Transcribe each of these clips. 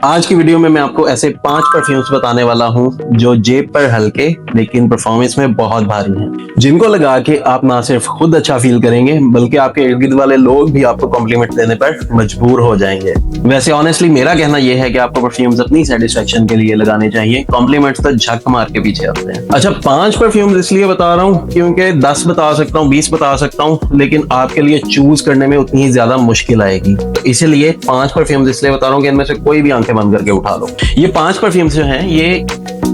आज की वीडियो में मैं आपको ऐसे 5 परफ्यूम्स बताने वाला हूं जो जेब पर हल्के लेकिन परफॉर्मेंस में बहुत भारी हैं, जिनको लगा के आप ना सिर्फ खुद अच्छा फील करेंगे बल्कि आपके इर्द गिर्द वाले लोग भी आपको कॉम्प्लीमेंट देने पर मजबूर हो जाएंगे। वैसे ऑनेस्टली मेरा कहना यह है कि आपको परफ्यूम्स अपनी सेटिस्फेक्शन के लिए लगाने चाहिए, कॉम्प्लीमेंट्स तो झक मार के पीछे आते हैं। अच्छा, 5 परफ्यूम्स इसलिए बता रहा हूँ क्योंकि 10 बता सकता हूँ, 20 बता सकता हूँ, लेकिन आपके लिए चूज करने में उतनी ही ज्यादा मुश्किल आएगी। तो इसीलिए 5 परफ्यूम्स इसलिए बता रहा हूँ कि इनमें से कोई भी आंखें बंद करके उठा लो। ये 5 परफ्यूम्स जो हैं ये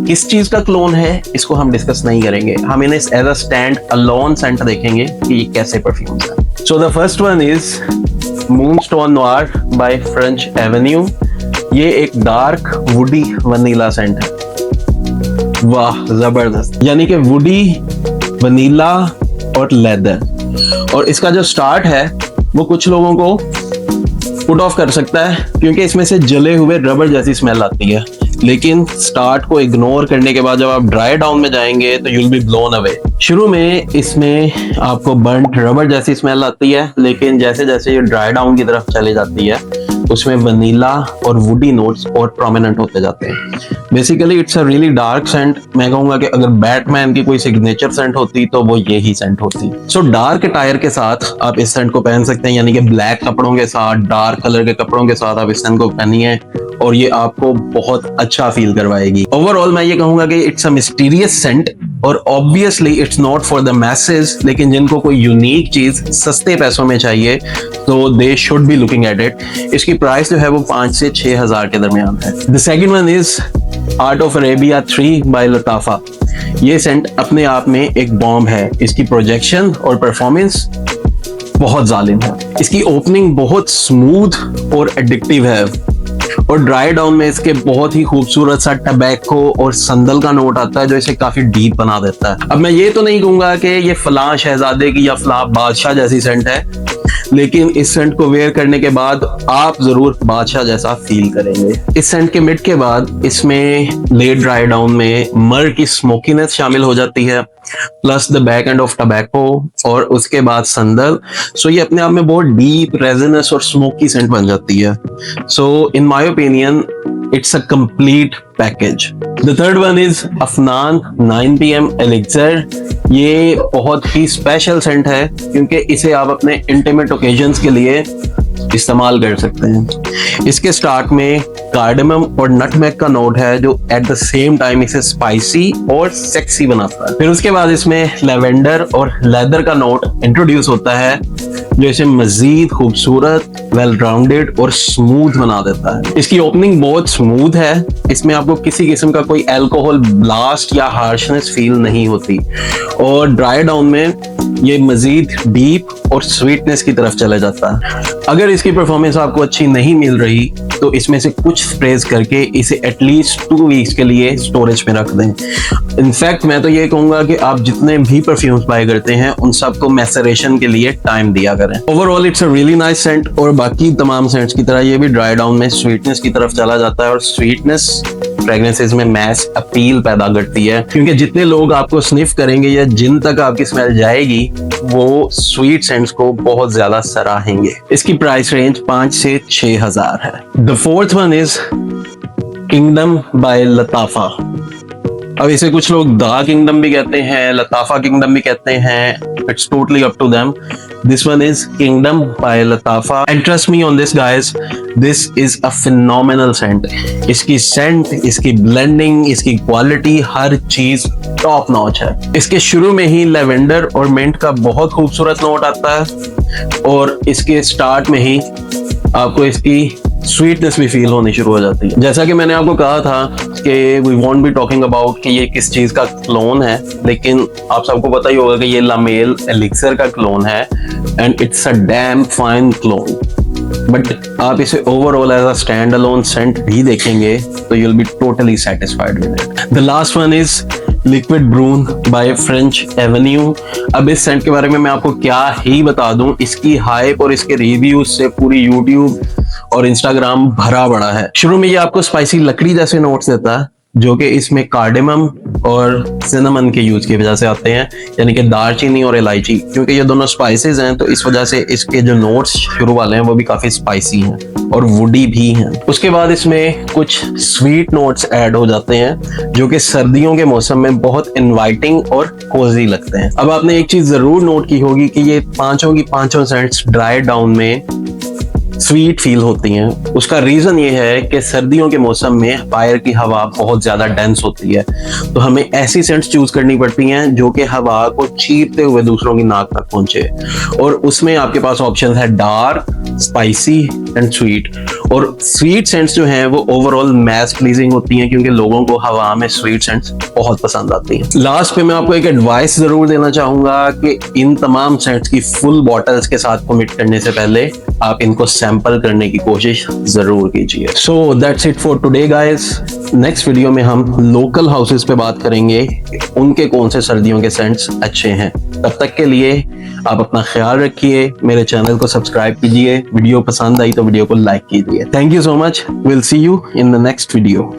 किस चीज का क्लोन है इसको हम डिस्कस नहीं करेंगे, हम इन्हें as a stand alone scent देखेंगे कि ये कैसे परफ्यूम्स हैं। So the first one is Moonstone Noir by French Avenue. ये एक डार्क वुडी वनीला सेंट है। वाह जबरदस्त, यानी कि वुडी, वनीला और लेदर। और इसका जो स्टार्ट है वो कुछ लोगों को पुट ऑफ कर सकता है क्योंकि इसमें से जले हुए रबर जैसी स्मेल आती है, लेकिन स्टार्ट को इग्नोर करने के बाद जब आप ड्राई डाउन में जाएंगे तो you will B blown away. शुरू में इसमें आपको बर्न्ट रबर जैसी स्मेल आती है, लेकिन जैसे जैसे ये ड्राई डाउन की तरफ चली जाती है उसमें वनीला और वुडी नोट्स और प्रोमिनेंट होते जाते हैं। Basically it's a really dark scent. मैं कहूंगा कि अगर बैटमैन की कोई सिग्नेचर सेंट होती तो वो ये ही सेंट होती। सो डार्क अटायर के साथ आप इस सेंट को पहन सकते हैं, यानी कि ब्लैक कपड़ों के साथ, डार्क कलर के कपड़ों के साथ आप इस सेंट को पहनिए और ये आपको बहुत अच्छा फील करवाएगी। ओवरऑल मैं ये कहूंगा कि इट्स अ मिस्टीरियस सेंट और obviously it's not for the message, लेकिन जिनको कोई यूनिक चीज सस्ते पैसों में चाहिए तो they should be looking at it. इसकी प्राइस जो है वो 5 से 6 हजार के दरमियान है। The second one is Art of Arabia 3 by Lattafa. ये सेंट अपने आप में एक बॉम्ब है। इसकी प्रोजेक्शन और परफॉर्मेंस बहुत जालिम है। इसकी ओपनिंग बहुत स्मूथ और एडिक्टिव है और ड्राई डाउन में इसके बहुत ही खूबसूरत सा टबैको और संदल का नोट आता है जो इसे काफी डीप बना देता है। अब मैं ये तो नहीं कहूंगा कि ये फलां शहजादे की या फलां बादशाह जैसी सेंट है, लेकिन इस सेंट को वेयर करने के बाद आप जरूर बादशाह जैसा फील करेंगे। इस सेंट के मिड के बाद इसमें लेट ड्राई डाउन में मर की स्मोकीनेस शामिल हो जाती है, plus the back end of tobacco और उसके बाद संदल। सो ये अपने आप में बहुत डीप रेजिनस और स्मोकी सेंट बन जाती है। So in my opinion it's a complete package. The third one is Afnan 9 PM elixir. ये बहुत ही स्पेशल सेंट है क्योंकि इसे आप अपने इंटीमेट ओकेजन्स के लिए इस्तेमाल कर सकते हैं। इसके स्टार्ट में कार्डेमम और नटमेग का नोट है जो एट द सेम टाइम इसे स्पाइसी और सेक्सी बनाता है। फिर उसके बाद इसमें लेवेंडर और लेदर का नोट इंट्रोड्यूस होता है जो इसे मजीद खूबसूरत, वेल राउंडेड और स्मूथ बना देता है। इसकी ओपनिंग बहुत स्मूथ है। इसमें आपको किसी किस्म का कोई अल्कोहल ब्लास्ट या हार्शनेस फील नहीं होती और ड्राई डाउन में ये मजीद डीप और स्वीटनेस की तरफ चला जाता है। अगर इसकी परफॉर्मेंस आपको अच्छी नहीं मिल रही तो इसमें से कुछ स्प्रेज करके इसे एटलीस्ट 2 वीक्स के लिए स्टोरेज में रख दें। इनफैक्ट मैं तो ये कहूंगा कि आप जितने भी परफ्यूम्स बाय करते हैं उन सबको मैसरेशन के लिए टाइम दिया करें। Overall it's a really nice scent और बाकी तमाम सेंट्स की तरह ये भी ड्राई डाउन में स्वीटनेस की तरफ चला जाता है और स्वीटनेस फ्रेग्रेंसेस में मैस अपील पैदा करती है क्योंकि जितने लोग आपको स्निफ करेंगे या जिन तक आपकी स्मेल जाएगी वो स्वीट सेंट्स को बहुत ज्यादा सराहेंगे। इसकी प्राइस रेंज 5 से 6 हजार है। The fourth one is Kingdom by Lattafa. अब इसे कुछ लोग द किंगडम भी कहते हैं, लताफा किंगडम भी कहते हैं। It's totally up to them. This one is Kingdom by Latafa and trust me on this guys, this is a phenomenal scent. इसकी scent, इसकी blending, इसकी quality, हर चीज टॉप नॉच है। इसके शुरू में ही लेवेंडर और मिंट का बहुत खूबसूरत नोट आता है और इसके स्टार्ट में ही आपको इसकी स्वीटनेस भी फील होनी शुरू हो जाती है। जैसा कि मैंने आपको कहा था कि we won't be talking about कि ये किस चीज का क्लोन है, लेकिन आप सबको पता ही होगा कि ये लामेल एलिक्सर का क्लोन है and it's a damn fine clone. But आप इसे overall as a stand alone scent भी देखेंगे तो you will be totally satisfied with it. The last one is Liquid Brun by French Avenue. अब इस Saint के बारे में मैं आपको क्या ही बता दूं, इसकी हाइप और इसके रिव्यूज से पूरी यूट्यूब और इंस्टाग्राम भरा पड़ा है। शुरू में ये आपको स्पाइसी लकड़ी जैसे नोट्स देता है, जो कि इसमें कार्डेमम और सिनेमन के यूज की वजह से आते हैं, यानी कि दालचीनी और इलायची, क्योंकि ये दोनों स्पाइसेस हैं तो इस वजह से इसके जो नोट्स शुरू वाले हैं वो भी काफी स्पाइसी हैं और वुडी भी हैं। उसके बाद इसमें कुछ स्वीट नोट्स ऐड हो जाते हैं जो कि सर्दियों के मौसम में बहुत इनवाइटिंग और कोजी लगते हैं। अब आपने एक चीज जरूर नोट की होगी कि ये पांचों की पांचों सेंट्स ड्राई डाउन में स्वीट फील होती हैं। उसका रीजन ये है कि सर्दियों के मौसम में बाहर की हवा बहुत ज्यादा डेंस होती है, तो हमें ऐसी सेंट्स चूज करनी पड़ती हैं जो कि हवा को चीरते हुए दूसरों की नाक तक पहुंचे, और उसमें आपके पास ऑप्शन है डार्क, स्पाइसी एंड स्वीट। और स्वीट सेंट्स जो हैं वो ओवरऑल मैस प्लीजिंग होती हैं, क्योंकि लोगों को हवा में स्वीट सेंट्स बहुत पसंद आती हैं। लास्ट पे मैं आपको एक एडवाइस जरूर देना चाहूंगा कि इन तमाम सेंट्स की फुल बॉटल्स के साथ कमिट करने से पहले आप इनको सैंपल करने की कोशिश जरूर कीजिए। So that's it for today guys. Next video में हम लोकल हाउसेस पे बात करेंगे, उनके कौन से सर्दियों के सेंट्स अच्छे हैं। तब तक के लिए आप अपना ख्याल रखिए, मेरे चैनल को सब्सक्राइब कीजिए, वीडियो पसंद आई तो वीडियो को लाइक कीजिए। Thank you so much, will see you in the next video.